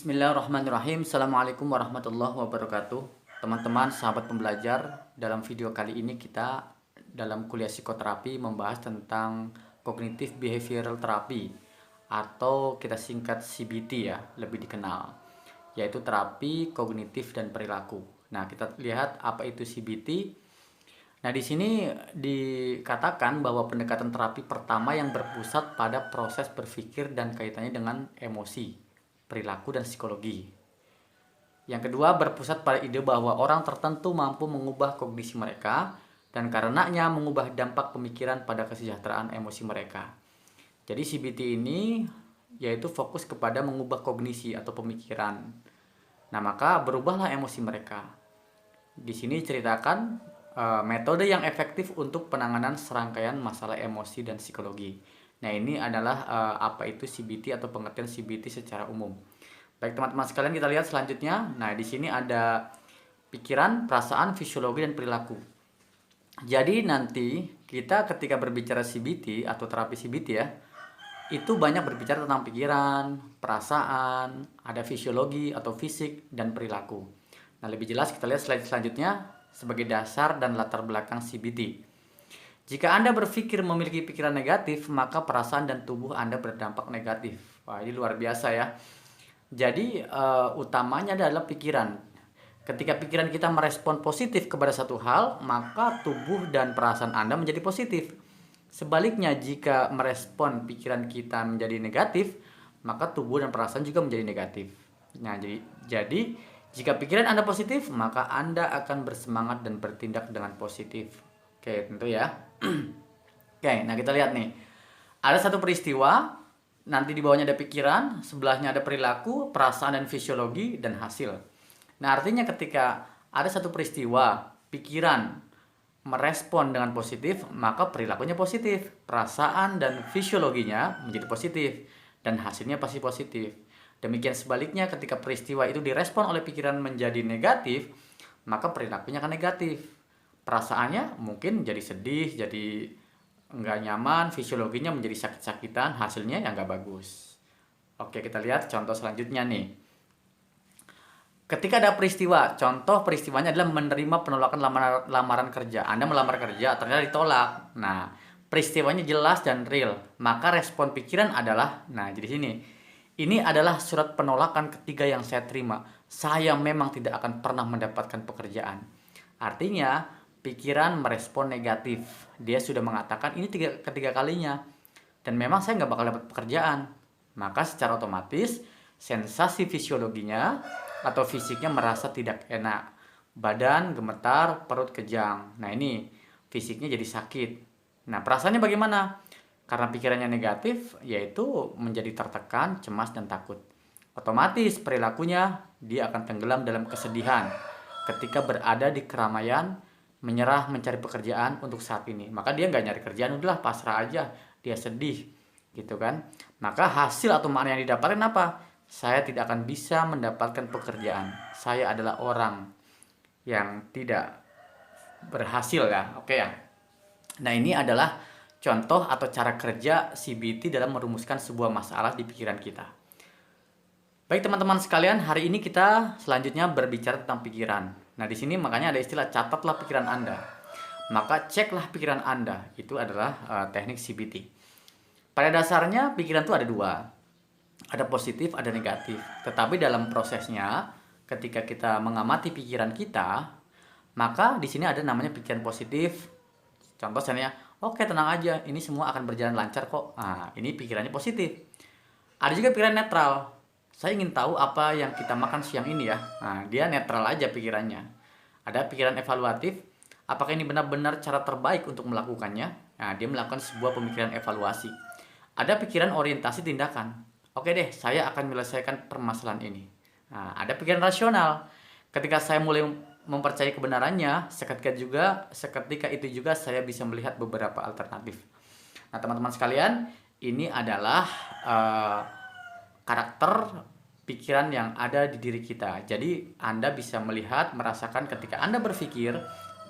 Bismillahirrahmanirrahim. Assalamualaikum warahmatullahi wabarakatuh. Teman-teman, sahabat pembelajar, dalam video kali ini kita dalam kuliah psikoterapi membahas tentang Cognitive Behavioral Therapy atau kita singkat CBT ya, lebih dikenal, yaitu terapi kognitif dan perilaku. Nah, kita lihat apa itu CBT. Nah, di sini dikatakan bahwa pendekatan terapi pertama yang berpusat pada proses berpikir dan kaitannya dengan emosi, perilaku, dan psikologi. Yang kedua, berpusat pada ide bahwa orang tertentu mampu mengubah kognisi mereka dan karenanya mengubah dampak pemikiran pada kesejahteraan emosi mereka. Jadi CBT ini yaitu fokus kepada mengubah kognisi atau pemikiran. Nah, maka berubahlah emosi mereka. Di sini diceritakan metode yang efektif untuk penanganan serangkaian masalah emosi dan psikologi. Nah, ini adalah apa itu CBT atau pengertian CBT secara umum. Baik teman-teman sekalian, kita lihat selanjutnya. Nah, di sini ada pikiran, perasaan, fisiologi, dan perilaku. Jadi nanti kita ketika berbicara CBT atau terapi CBT ya, itu banyak berbicara tentang pikiran, perasaan, ada fisiologi atau fisik, dan perilaku. Nah, lebih jelas kita lihat slide selanjutnya sebagai dasar dan latar belakang CBT. Jika Anda berpikir memiliki pikiran negatif, maka perasaan dan tubuh Anda berdampak negatif. Wah, ini luar biasa ya. Jadi utamanya adalah pikiran. Ketika pikiran kita merespon positif kepada satu hal, maka tubuh dan perasaan Anda menjadi positif. Sebaliknya, jika merespon pikiran kita menjadi negatif, maka tubuh dan perasaan juga menjadi negatif. Nah, jadi jika pikiran Anda positif, maka Anda akan bersemangat dan bertindak dengan positif. Oke, tentu ya. Oke, nah kita lihat nih. Ada satu peristiwa, nanti di bawahnya ada pikiran, sebelahnya ada perilaku, perasaan dan fisiologi, dan hasil. Nah, artinya ketika ada satu peristiwa, pikiran merespon dengan positif, maka perilakunya positif, perasaan dan fisiologinya menjadi positif, dan hasilnya pasti positif. Demikian sebaliknya, ketika peristiwa itu direspon oleh pikiran menjadi negatif, maka perilakunya akan negatif. Perasaannya mungkin jadi sedih, jadi nggak nyaman, fisiologinya menjadi sakit-sakitan, hasilnya ya nggak bagus. Oke, kita lihat contoh selanjutnya nih. Ketika ada peristiwa, contoh peristiwanya adalah menerima penolakan lamaran kerja. Anda melamar kerja, ternyata ditolak. Nah, peristiwanya jelas dan real. Maka respon pikiran adalah, nah jadi sini, ini adalah surat penolakan ketiga yang saya terima. Saya memang tidak akan pernah mendapatkan pekerjaan. Artinya, pikiran merespon negatif. Dia sudah mengatakan ini ketiga kalinya. Dan memang saya nggak bakal dapat pekerjaan. Maka secara otomatis, sensasi fisiologinya atau fisiknya merasa tidak enak. Badan gemetar, perut kejang. Nah, ini fisiknya jadi sakit. Nah, perasaannya bagaimana? Karena pikirannya negatif, yaitu menjadi tertekan, cemas, dan takut. Otomatis perilakunya dia akan tenggelam dalam kesedihan ketika berada di keramaian, menyerah mencari pekerjaan untuk saat ini. Maka dia nggak nyari kerjaan, udahlah pasrah aja, dia sedih, gitu kan. Maka hasil atau makna yang didapatkan apa? Saya tidak akan bisa mendapatkan pekerjaan. Saya adalah orang yang tidak berhasil ya, oke ya. Nah, ini adalah contoh atau cara kerja CBT dalam merumuskan sebuah masalah di pikiran kita. Baik teman-teman sekalian, hari ini kita selanjutnya berbicara tentang pikiran. Nah, di sini makanya ada istilah catatlah pikiran Anda. Maka ceklah pikiran Anda. Itu adalah teknik CBT. Pada dasarnya pikiran itu ada dua. Ada positif, ada negatif. Tetapi dalam prosesnya, ketika kita mengamati pikiran kita, maka di sini ada namanya pikiran positif. Contoh misalnya, oke, tenang aja, ini semua akan berjalan lancar kok. Nah, ini pikirannya positif. Ada juga pikiran netral. Saya ingin tahu apa yang kita makan siang ini ya. Nah, dia netral aja pikirannya. Ada pikiran evaluatif. Apakah ini benar-benar cara terbaik untuk melakukannya? Nah, dia melakukan sebuah pemikiran evaluasi. Ada pikiran orientasi tindakan. Oke deh, saya akan menyelesaikan permasalahan ini. Nah, ada pikiran rasional. Ketika saya mulai mempercayai kebenarannya, seketika itu juga saya bisa melihat beberapa alternatif. Nah, teman-teman sekalian, ini adalah karakter pikiran yang ada di diri kita. Jadi Anda bisa melihat, merasakan ketika Anda berpikir,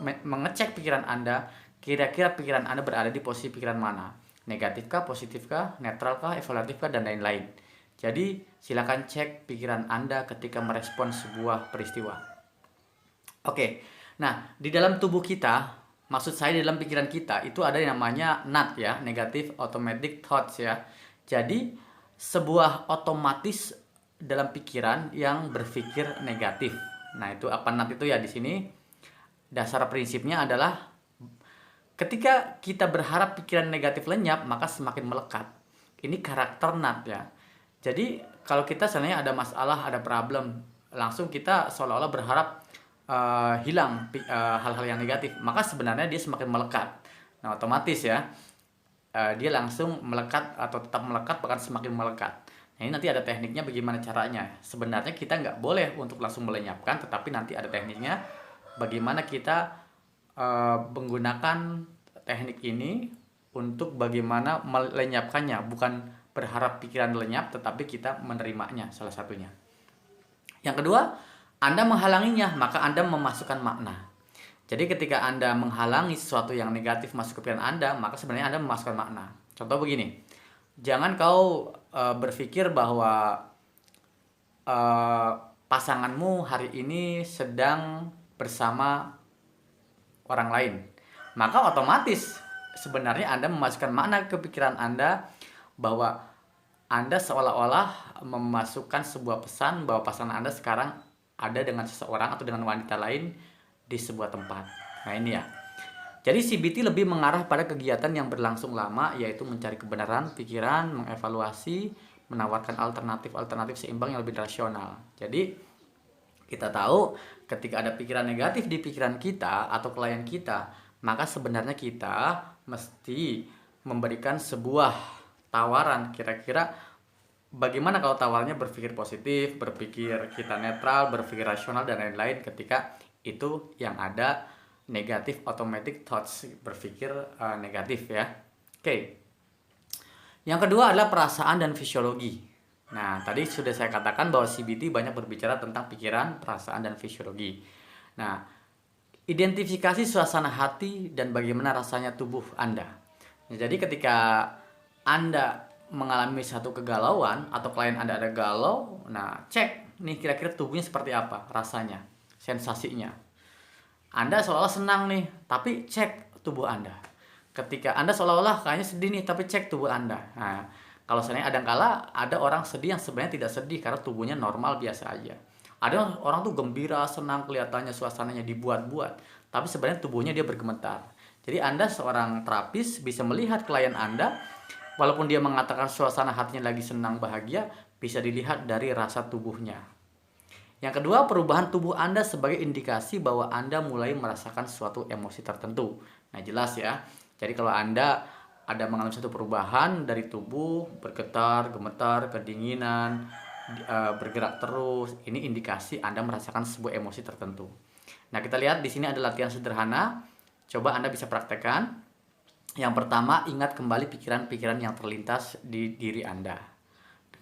mengecek pikiran Anda, kira-kira pikiran Anda berada di posisi pikiran mana? Negatifkah, positifkah, netralkah, evaluatifkah, dan lain-lain. Jadi silakan cek pikiran Anda ketika merespon sebuah peristiwa. Oke, nah di dalam tubuh kita, maksud saya di dalam pikiran kita itu ada yang namanya NAT ya, Negative Automatic Thoughts ya. Jadi sebuah otomatis dalam pikiran yang berpikir negatif. Nah itu apa NAT itu ya, di sini dasar prinsipnya adalah ketika kita berharap pikiran negatif lenyap, maka semakin melekat. Ini karakter NAT ya. Jadi kalau kita sebenarnya ada masalah, ada problem, langsung kita seolah-olah berharap hilang hal-hal yang negatif, maka sebenarnya dia semakin melekat. Nah otomatis ya, dia langsung melekat atau tetap melekat, bahkan semakin melekat. Nah ini nanti ada tekniknya bagaimana caranya. Sebenarnya kita nggak boleh untuk langsung melenyapkan, tetapi nanti ada tekniknya bagaimana kita menggunakan teknik ini untuk bagaimana melenyapkannya, bukan berharap pikiran lenyap, tetapi kita menerimanya, salah satunya. Yang kedua, Anda menghalanginya, maka Anda memasukkan makna. Jadi ketika Anda menghalangi sesuatu yang negatif masuk ke pikiran Anda, maka sebenarnya Anda memasukkan makna. Contoh begini, jangan kau berpikir bahwa pasanganmu hari ini sedang bersama orang lain, maka otomatis sebenarnya Anda memasukkan makna ke pikiran Anda bahwa Anda seolah-olah memasukkan sebuah pesan bahwa pasangan Anda sekarang ada dengan seseorang atau dengan wanita lain di sebuah tempat. Nah ini ya. Jadi CBT lebih mengarah pada kegiatan yang berlangsung lama, yaitu mencari kebenaran pikiran, mengevaluasi, menawarkan alternatif seimbang yang lebih rasional. Jadi kita tahu ketika ada pikiran negatif di pikiran kita atau klien kita, maka sebenarnya kita mesti memberikan sebuah tawaran, kira-kira bagaimana kalau tawarannya berpikir positif, berpikir kita netral, berpikir rasional dan lain-lain ketika itu yang ada negatif automatic thoughts, berpikir negatif ya. Oke. Yang kedua adalah perasaan dan fisiologi. Nah, tadi sudah saya katakan bahwa CBT banyak berbicara tentang pikiran, perasaan, dan fisiologi. Nah, identifikasi suasana hati dan bagaimana rasanya tubuh Anda. Nah, jadi ketika Anda mengalami satu kegalauan atau klien Anda ada galau, nah cek nih kira-kira tubuhnya seperti apa, rasanya, sensasinya. Anda seolah-olah senang nih, tapi cek tubuh Anda. Ketika Anda seolah-olah kayaknya sedih nih, tapi cek tubuh Anda. Nah, kalau seandainya ada orang sedih yang sebenarnya tidak sedih karena tubuhnya normal biasa aja. Ada orang tuh gembira, senang, kelihatannya suasananya dibuat-buat, tapi sebenarnya tubuhnya dia bergemetar. Jadi Anda seorang terapis bisa melihat klien Anda, walaupun dia mengatakan suasana hatinya lagi senang, bahagia, bisa dilihat dari rasa tubuhnya. Yang kedua, perubahan tubuh Anda sebagai indikasi bahwa Anda mulai merasakan suatu emosi tertentu. Nah, jelas ya. Jadi kalau Anda ada mengalami satu perubahan dari tubuh, bergetar, gemetar, kedinginan, bergerak terus, ini indikasi Anda merasakan sebuah emosi tertentu. Nah, kita lihat di sini ada latihan sederhana. Coba Anda bisa praktekkan. Yang pertama, ingat kembali pikiran-pikiran yang terlintas di diri Anda.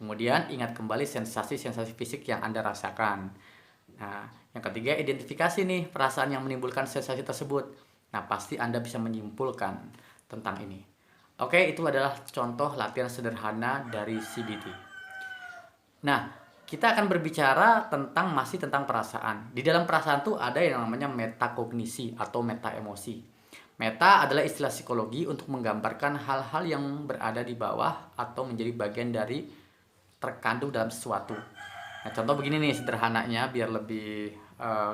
Kemudian ingat kembali sensasi-sensasi fisik yang Anda rasakan. Nah, yang ketiga, identifikasi nih perasaan yang menimbulkan sensasi tersebut. Nah, pasti Anda bisa menyimpulkan tentang ini. Oke, itu adalah contoh latihan sederhana dari CBT. Nah, kita akan berbicara masih tentang perasaan. Di dalam perasaan tuh ada yang namanya metakognisi atau meta emosi. Meta adalah istilah psikologi untuk menggambarkan hal-hal yang berada di bawah atau menjadi bagian dari terkandung dalam sesuatu. Nah, contoh begini nih sederhananya biar lebih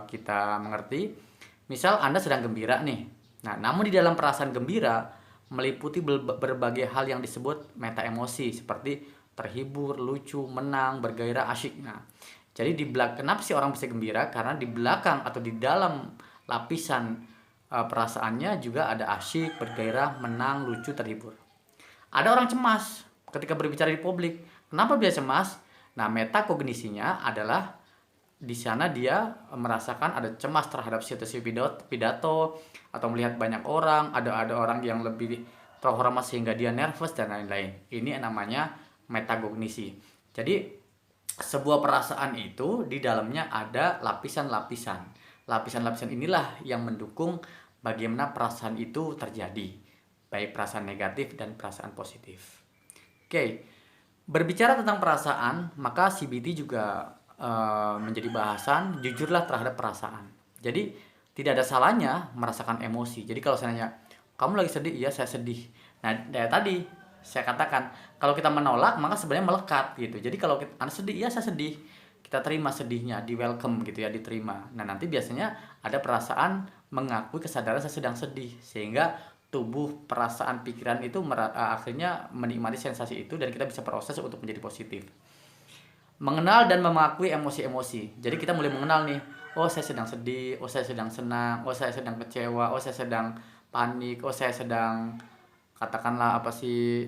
kita mengerti. Misal Anda sedang gembira nih. Nah, namun di dalam perasaan gembira meliputi berbagai hal yang disebut meta emosi seperti terhibur, lucu, menang, bergairah, asyik. Nah, jadi kenapa sih orang bisa gembira? Karena di belakang atau di dalam lapisan perasaannya juga ada asyik, bergairah, menang, lucu, terhibur. Ada orang cemas ketika berbicara di publik. Kenapa dia cemas? Nah, metakognisinya adalah di sana dia merasakan ada cemas terhadap situasi pidato atau melihat banyak orang, ada orang yang lebih terhormat sehingga dia nervous dan lain-lain. Ini namanya metakognisi. Jadi sebuah perasaan itu di dalamnya ada lapisan-lapisan. Lapisan-lapisan inilah yang mendukung bagaimana perasaan itu terjadi, baik perasaan negatif dan perasaan positif. Oke. Berbicara tentang perasaan, maka CBT juga menjadi bahasan jujurlah terhadap perasaan. Jadi tidak ada salahnya merasakan emosi. Jadi kalau saya nanya, kamu lagi sedih? Iya, saya sedih. Nah, dari tadi saya katakan, kalau kita menolak maka sebenarnya melekat gitu. Jadi kalau Anda sedih, iya saya sedih. Kita terima sedihnya, di welcome gitu ya, diterima. Nah, nanti biasanya ada perasaan mengakui kesadaran saya sedang sedih, sehingga tubuh, perasaan, pikiran itu akhirnya menikmati sensasi itu dan kita bisa proses untuk menjadi positif. Mengenal dan mengakui emosi-emosi. Jadi kita mulai mengenal nih, oh saya sedang sedih, oh saya sedang senang, oh saya sedang kecewa, oh saya sedang panik, oh saya sedang katakanlah apa sih,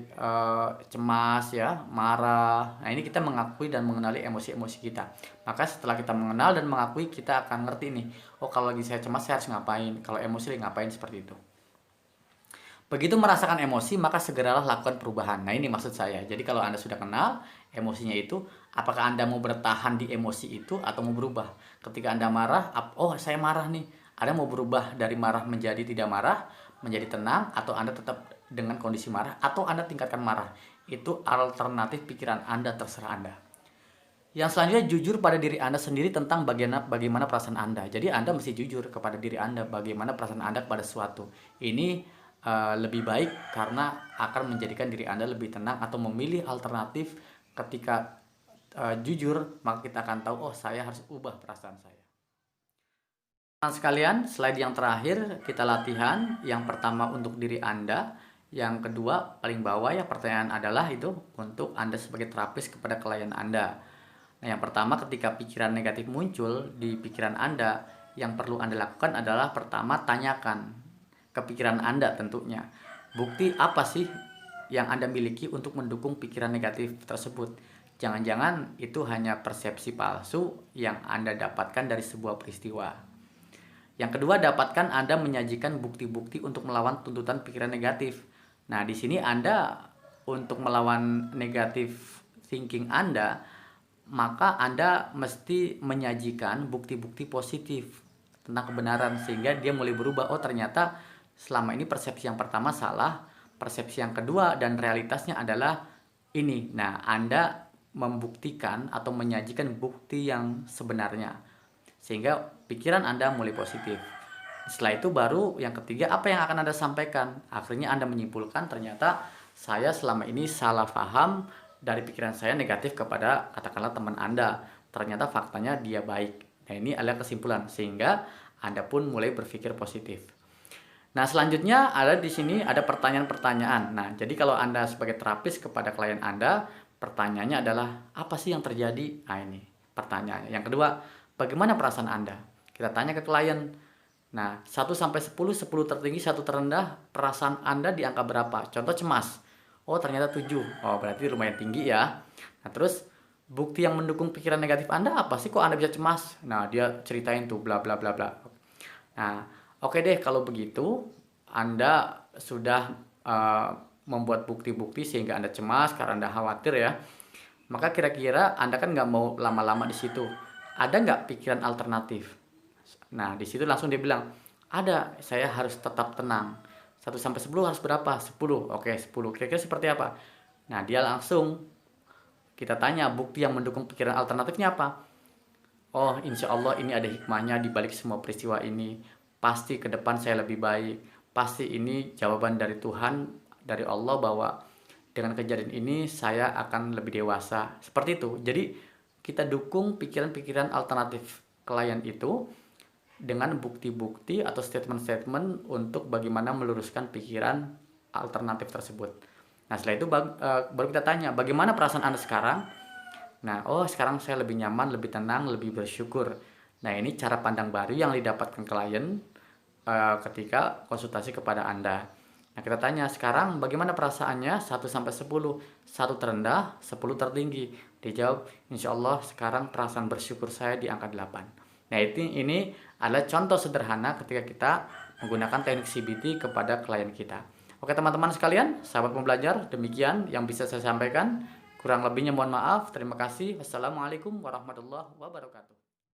cemas ya, marah. Nah, ini kita mengakui dan mengenali emosi-emosi kita. Maka setelah kita mengenal dan mengakui, kita akan ngerti nih, oh kalau lagi saya cemas saya harus ngapain, kalau emosi lagi ngapain, seperti itu. Begitu merasakan emosi, maka segeralah lakukan perubahan. Nah, ini maksud saya. Jadi kalau Anda sudah kenal emosinya itu, apakah Anda mau bertahan di emosi itu atau mau berubah? Ketika Anda marah, oh saya marah nih. Anda mau berubah dari marah menjadi tidak marah, menjadi tenang, atau Anda tetap dengan kondisi marah, atau Anda tingkatkan marah. Itu alternatif pikiran Anda, terserah Anda. Yang selanjutnya, jujur pada diri Anda sendiri tentang bagaimana perasaan Anda. Jadi Anda mesti jujur kepada diri Anda bagaimana perasaan Anda kepada sesuatu. Ini lebih baik karena akan menjadikan diri Anda lebih tenang, atau memilih alternatif. Ketika jujur, maka kita akan tahu, oh saya harus ubah perasaan saya. Teman sekalian, slide yang terakhir kita latihan. Yang pertama untuk diri Anda, yang kedua paling bawah ya, pertanyaan adalah itu untuk Anda sebagai terapis kepada klien Anda. Nah, yang pertama, ketika pikiran negatif muncul di pikiran Anda, yang perlu Anda lakukan adalah pertama, tanyakan ke pikiran Anda tentunya, bukti apa sih yang Anda miliki untuk mendukung pikiran negatif tersebut. Jangan-jangan itu hanya persepsi palsu yang Anda dapatkan dari sebuah peristiwa. Yang kedua, dapatkan Anda menyajikan bukti-bukti untuk melawan tuntutan pikiran negatif. Nah, di sini Anda untuk melawan negatif thinking Anda, maka Anda mesti menyajikan bukti-bukti positif tentang kebenaran, sehingga dia mulai berubah. Oh, ternyata selama ini persepsi yang pertama salah, persepsi yang kedua dan realitasnya adalah ini. Nah, Anda membuktikan atau menyajikan bukti yang sebenarnya, sehingga pikiran Anda mulai positif. Setelah itu baru yang ketiga, apa yang akan Anda sampaikan. Akhirnya Anda menyimpulkan, ternyata saya selama ini salah paham dari pikiran saya negatif kepada katakanlah teman Anda. Ternyata faktanya dia baik. Nah, ini adalah kesimpulan, sehingga Anda pun mulai berpikir positif. Nah, selanjutnya ada di sini ada pertanyaan-pertanyaan. Nah, jadi kalau Anda sebagai terapis kepada klien Anda, pertanyaannya adalah apa sih yang terjadi? Nah, ini pertanyaannya. Yang kedua, bagaimana perasaan Anda? Kita tanya ke klien. Nah, 1 sampai 10, 10 tertinggi, 1 terendah, perasaan Anda di angka berapa? Contoh cemas. Oh, ternyata 7. Oh, berarti lumayan tinggi ya. Nah, terus bukti yang mendukung pikiran negatif Anda apa sih kok Anda bisa cemas? Nah, dia ceritain tuh bla bla bla bla. Nah, oke deh kalau begitu Anda sudah membuat bukti-bukti sehingga Anda cemas karena Anda khawatir ya. Maka kira-kira Anda kan nggak mau lama-lama di situ. Ada nggak pikiran alternatif? Nah, di situ langsung dia bilang, ada, saya harus tetap tenang. 1 sampai 10 harus berapa? 10. Oke, 10. Kira-kira seperti apa? Nah, dia langsung kita tanya bukti yang mendukung pikiran alternatifnya apa? Oh, insya Allah ini ada hikmahnya di balik semua peristiwa ini. Pasti ke depan saya lebih baik. Pasti ini jawaban dari Tuhan, dari Allah, bahwa dengan kejadian ini saya akan lebih dewasa. Seperti itu. Jadi kita dukung pikiran-pikiran alternatif klien itu dengan bukti-bukti atau statement-statement untuk bagaimana meluruskan pikiran alternatif tersebut. Nah, setelah itu baru kita tanya, bagaimana perasaan Anda sekarang? Nah, oh sekarang saya lebih nyaman, lebih tenang, lebih bersyukur. Nah, ini cara pandang baru yang didapatkan klien ketika konsultasi kepada Anda. Nah, kita tanya sekarang bagaimana perasaannya 1 sampai 10. 1 terendah, 10 tertinggi. Dijawab, insya Allah sekarang perasaan bersyukur saya di angka 8. Nah, ini adalah contoh sederhana ketika kita menggunakan teknik CBT kepada klien kita. Oke teman-teman sekalian, sahabat pembelajar, demikian yang bisa saya sampaikan. Kurang lebihnya mohon maaf. Terima kasih. Wassalamualaikum warahmatullahi wabarakatuh.